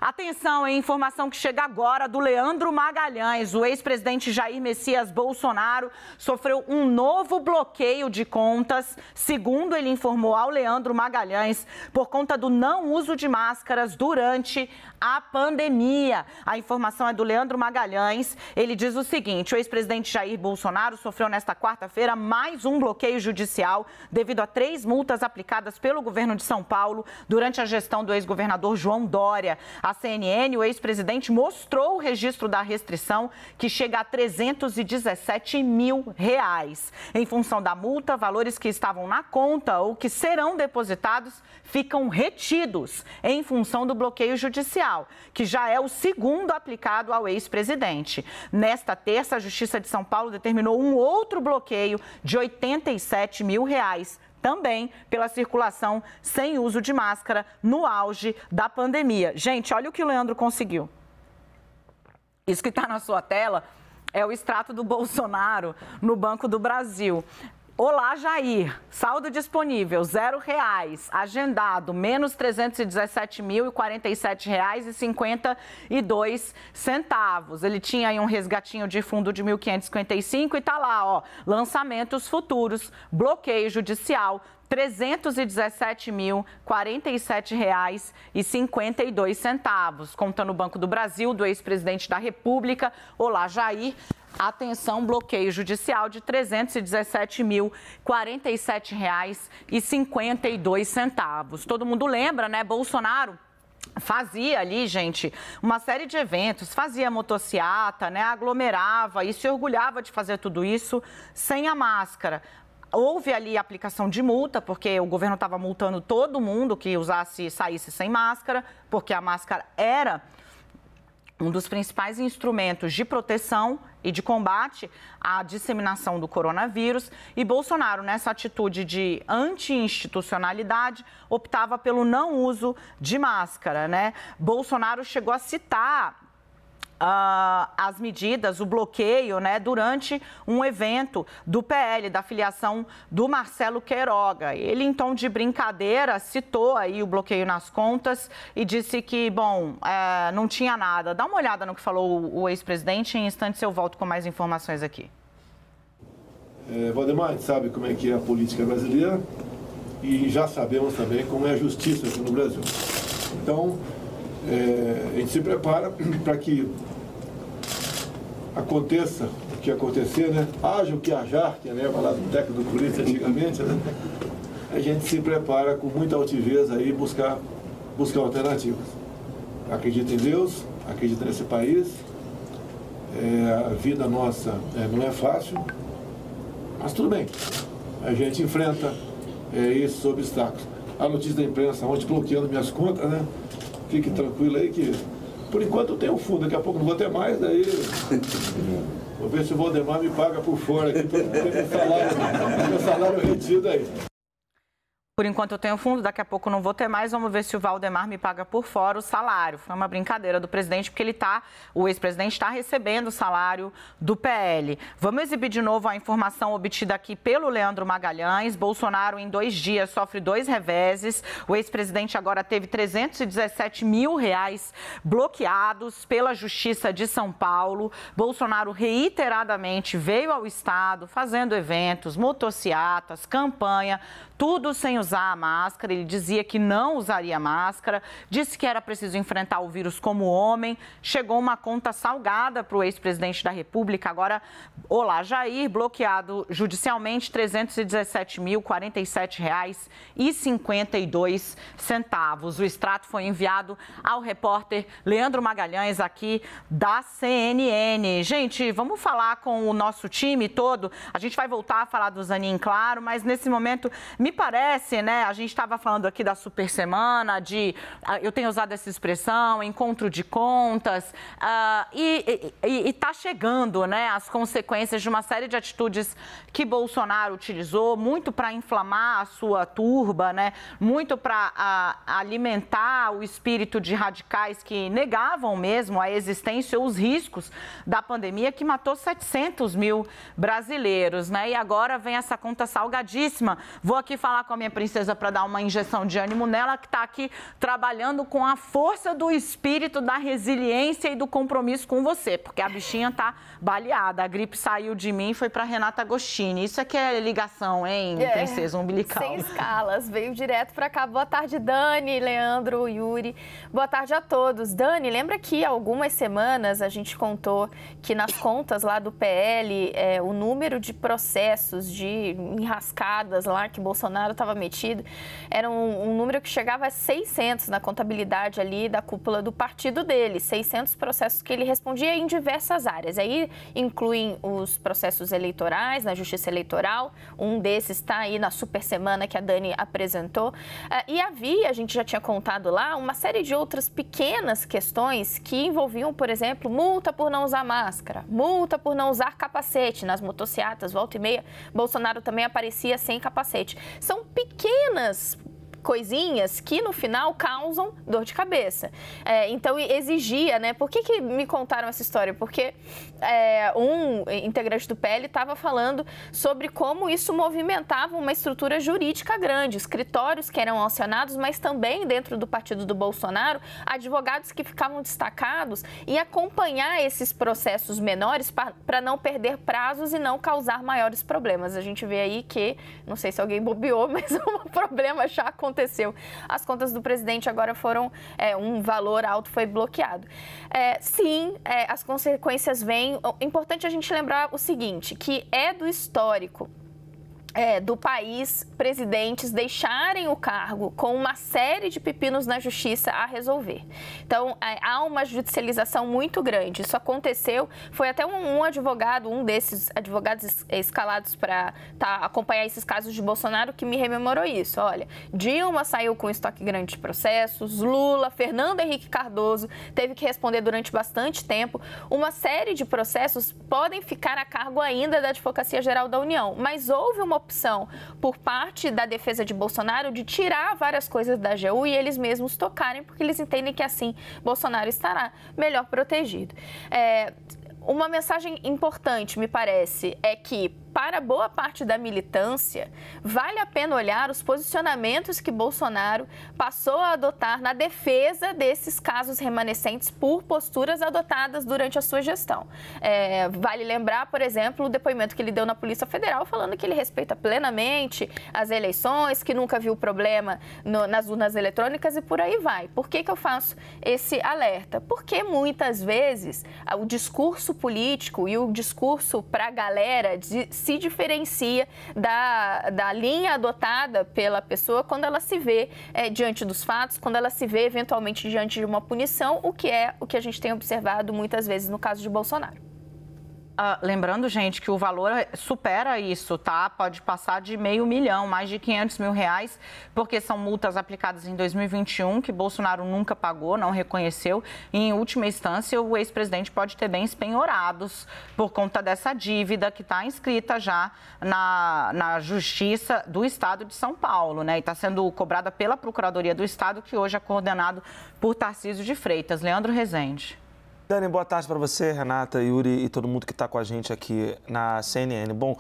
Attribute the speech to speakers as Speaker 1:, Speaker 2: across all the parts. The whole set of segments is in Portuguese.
Speaker 1: Atenção, hein? Informação que chega agora do Leandro Magalhães. O ex-presidente Jair Messias Bolsonaro sofreu um novo bloqueio de contas, segundo ele informou ao Leandro Magalhães, por conta do não uso de máscaras durante a pandemia. A informação é do Leandro Magalhães. Ele diz o seguinte: o ex-presidente Jair Bolsonaro sofreu nesta quarta-feira mais um bloqueio judicial devido a 3 multas aplicadas pelo governo de São Paulo durante a gestão do ex-governador João Dória. A CNN, o ex-presidente mostrou o registro da restrição, que chega a R$317 mil. Em função da multa, valores que estavam na conta ou que serão depositados ficam retidos em função do bloqueio judicial, que já é o segundo aplicado ao ex-presidente. Nesta terça, a Justiça de São Paulo determinou um outro bloqueio de R$87 mil, também pela circulação sem uso de máscara no auge da pandemia. Gente, olha o que o Leandro conseguiu. Isso que está na sua tela é o extrato do Bolsonaro no Banco do Brasil. Olá, Jair. Saldo disponível, R$0. Agendado, menos R$317.047,52. Ele tinha aí um resgatinho de fundo de 1.555 e tá lá, ó. Lançamentos futuros, bloqueio judicial, R$317.047,52. Conta no Banco do Brasil, do ex-presidente da República. Olá, Jair. Atenção, bloqueio judicial de R$317.047,52. Todo mundo lembra, né? Bolsonaro fazia ali, gente, uma série de eventos, fazia motociata, né? Aglomerava e se orgulhava de fazer tudo isso sem a máscara. Houve ali aplicação de multa, porque o governo estava multando todo mundo que saísse sem máscara, porque a máscara era um dos principais instrumentos de proteção e de combate à disseminação do coronavírus. E Bolsonaro, nessa atitude de anti-institucionalidade, optava pelo não uso de máscara, né? Bolsonaro chegou a citar as medidas, o bloqueio, né, durante um evento do PL, da filiação do Marcelo Queiroga. Ele, em tom de brincadeira, citou aí o bloqueio nas contas e disse que, bom, não tinha nada. Dá uma olhada no que falou o ex-presidente, em instantes eu volto com mais informações aqui.
Speaker 2: Valdemar, a gente sabe como é que é a política brasileira e já sabemos também como é a justiça aqui no Brasil. Então, a gente se prepara para que aconteça o que acontecer, né? Haja o que hajar, que leva lá do técnico do Corinthians antigamente, né? A gente se prepara com muita altivez aí buscar alternativas. Acredita em Deus, acredita nesse país. A vida nossa não é fácil, mas tudo bem. A gente enfrenta esses obstáculos. A notícia da imprensa ontem bloqueando minhas contas, né? Fique tranquilo aí que, por enquanto, eu tenho fundo, daqui a pouco não vou ter mais, daí vou ver se o Valdemar me paga por fora aqui, para ter meu salário retido aí.
Speaker 1: Por enquanto eu tenho fundo, daqui a pouco não vou ter mais, vamos ver se o Valdemar me paga por fora o salário. Foi uma brincadeira do presidente, porque o ex-presidente está recebendo o salário do PL. Vamos exibir de novo a informação obtida aqui pelo Leandro Magalhães. Bolsonaro, em 2 dias, sofre 2 reveses. O ex-presidente agora teve R$317 mil bloqueados pela Justiça de São Paulo. Bolsonaro reiteradamente veio ao estado fazendo eventos, motociatas, campanha, tudo sem usar a máscara. Ele dizia que não usaria máscara, disse que era preciso enfrentar o vírus como homem. Chegou uma conta salgada para o ex-presidente da República. Agora, olá, Jair, bloqueado judicialmente R$317.047,52. O extrato foi enviado ao repórter Leandro Magalhães, aqui da CNN. Gente, vamos falar com o nosso time todo. A gente vai voltar a falar do Zanin, claro, mas nesse momento me parece, né, a gente estava falando aqui da super semana, eu tenho usado essa expressão, encontro de contas, e está chegando, né, as consequências de uma série de atitudes que Bolsonaro utilizou, muito para inflamar a sua turba, né, muito para alimentar o espírito de radicais que negavam mesmo a existência ou os riscos da pandemia, que matou 700 mil brasileiros, né, e agora vem essa conta salgadíssima. Vou aqui falar com a minha princesa, para dar uma injeção de ânimo nela, que está aqui trabalhando com a força do espírito, da resiliência e do compromisso com você, porque a bichinha tá baleada. A gripe saiu de mim e foi para Renata Agostini. Isso aqui é ligação, hein, princesa umbilical?
Speaker 3: Sem escalas, veio direto para cá. Boa tarde, Dani, Leandro, Yuri. Boa tarde a todos. Dani, lembra que há algumas semanas a gente contou que nas contas lá do PL, o número de processos, de enrascadas lá que Bolsonaro estava metido, era um número que chegava a 600 na contabilidade ali da cúpula do partido dele. 600 processos que ele respondia em diversas áreas. Aí incluem os processos eleitorais, na Justiça Eleitoral. Um desses está aí na super semana que a Dani apresentou. E havia, a gente já tinha contado lá, uma série de outras pequenas questões que envolviam, por exemplo, multa por não usar máscara, multa por não usar capacete nas motocicletas, volta e meia, Bolsonaro também aparecia sem capacete. São pequenas coisinhas que no final causam dor de cabeça. Então exigia, né? Por que me contaram essa história? Porque um integrante do PL estava falando sobre como isso movimentava uma estrutura jurídica grande, escritórios que eram acionados, mas também dentro do partido do Bolsonaro, advogados que ficavam destacados em acompanhar esses processos menores para não perder prazos e não causar maiores problemas. A gente vê aí que, não sei se alguém bobeou, mas um problema já aconteceu. As contas do presidente agora foram, um valor alto foi bloqueado. Sim, as consequências vêm. Importante a gente lembrar o seguinte, que é do histórico do país, presidentes deixarem o cargo com uma série de pepinos na justiça a resolver. Então, há uma judicialização muito grande. Isso aconteceu, foi até um advogado, um desses advogados escalados para acompanhar esses casos de Bolsonaro, que me rememorou isso. Olha, Dilma saiu com estoque grande de processos, Lula, Fernando Henrique Cardoso teve que responder durante bastante tempo. Uma série de processos podem ficar a cargo ainda da Advocacia Geral da União, mas houve uma opção por parte da defesa de Bolsonaro de tirar várias coisas da AGU e eles mesmos tocarem, porque eles entendem que assim Bolsonaro estará melhor protegido. Uma mensagem importante, me parece, é que para boa parte da militância, vale a pena olhar os posicionamentos que Bolsonaro passou a adotar na defesa desses casos remanescentes por posturas adotadas durante a sua gestão. Vale lembrar, por exemplo, o depoimento que ele deu na Polícia Federal, falando que ele respeita plenamente as eleições, que nunca viu problema nas urnas eletrônicas e por aí vai. Por que eu faço esse alerta? Porque muitas vezes o discurso político e o discurso para a galera se diferencia da linha adotada pela pessoa quando ela se vê diante dos fatos, quando ela se vê eventualmente diante de uma punição, o que a gente tem observado muitas vezes no caso de Bolsonaro.
Speaker 1: Lembrando, gente, que o valor supera isso, tá? Pode passar de R$500 mil, mais de R$500 mil, porque são multas aplicadas em 2021 que Bolsonaro nunca pagou, não reconheceu. E, em última instância, o ex-presidente pode ter bens penhorados por conta dessa dívida que está inscrita já na Justiça do Estado de São Paulo, né? E está sendo cobrada pela Procuradoria do Estado, que hoje é coordenado por Tarcísio de Freitas. Leandro Rezende.
Speaker 4: Dani, boa tarde para você, Renata, Yuri e todo mundo que está com a gente aqui na CNN. Bom,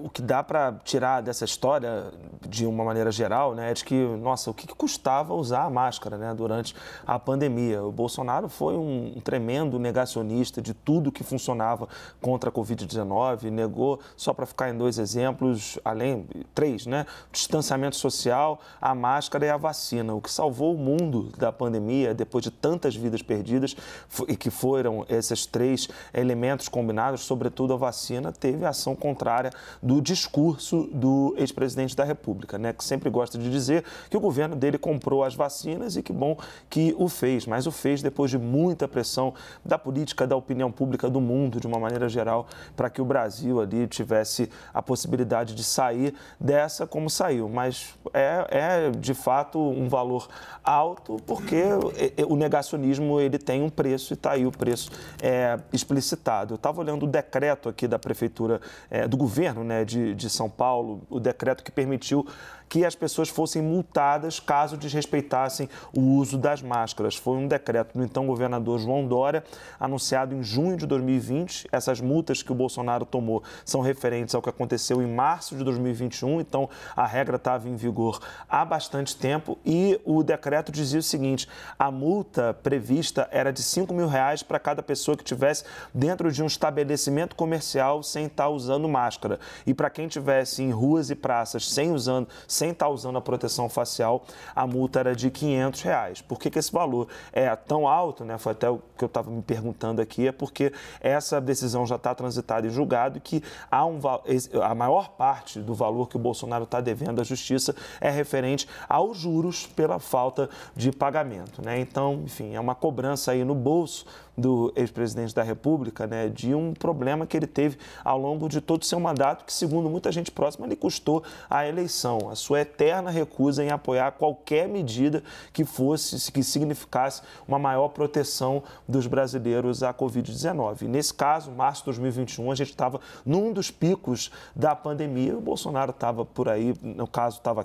Speaker 4: o que dá para tirar dessa história, de uma maneira geral, né, é de que, nossa, o que custava usar a máscara, né, durante a pandemia. O Bolsonaro foi um tremendo negacionista de tudo que funcionava contra a Covid-19, negou, só para ficar em 2 exemplos, além, 3, né, o distanciamento social, a máscara e a vacina. O que salvou o mundo da pandemia, depois de tantas vidas perdidas, e que foram esses 3 elementos combinados, sobretudo a vacina, teve a ação contrária do discurso do ex-presidente da República, né, que sempre gosta de dizer que o governo dele comprou as vacinas e que bom que o fez, mas o fez depois de muita pressão da política, da opinião pública do mundo, de uma maneira geral, para que o Brasil ali tivesse a possibilidade de sair dessa como saiu. Mas é de fato um valor alto, porque o negacionismo ele tem um preço e está aí o preço explicitado. Eu estava olhando o decreto aqui da Prefeitura, do governo, né, de São Paulo, o decreto que permitiu que as pessoas fossem multadas caso desrespeitassem o uso das máscaras. Foi um decreto do então governador João Dória, anunciado em junho de 2020. Essas multas que o Bolsonaro tomou são referentes ao que aconteceu em março de 2021, então a regra estava em vigor há bastante tempo e o decreto dizia o seguinte: a multa prevista era de R$ 5.000 para cada pessoa que estivesse dentro de um estabelecimento comercial sem estar usando máscara. E para quem estivesse em ruas e praças sem estar usando a proteção facial, a multa era de R$ 500. Por que esse valor é tão alto, né? Foi até o que eu estava me perguntando aqui, é porque essa decisão já está transitada em julgado e que a maior parte do valor que o Bolsonaro está devendo à Justiça é referente aos juros pela falta de pagamento, né? Então, enfim, é uma cobrança aí no bolso do ex-presidente da República, né, de um problema que ele teve ao longo de todo o seu mandato, que, segundo muita gente próxima, lhe custou a eleição, a sua eterna recusa em apoiar qualquer medida que significasse uma maior proteção dos brasileiros à Covid-19. Nesse caso, março de 2021, a gente estava num dos picos da pandemia, o Bolsonaro estava por aí, no caso, estava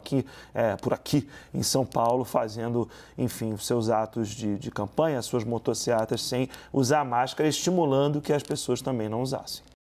Speaker 4: por aqui em São Paulo, fazendo, enfim, os seus atos de campanha, as suas motocicletas sem usar máscara, estimulando que as pessoas também não usassem.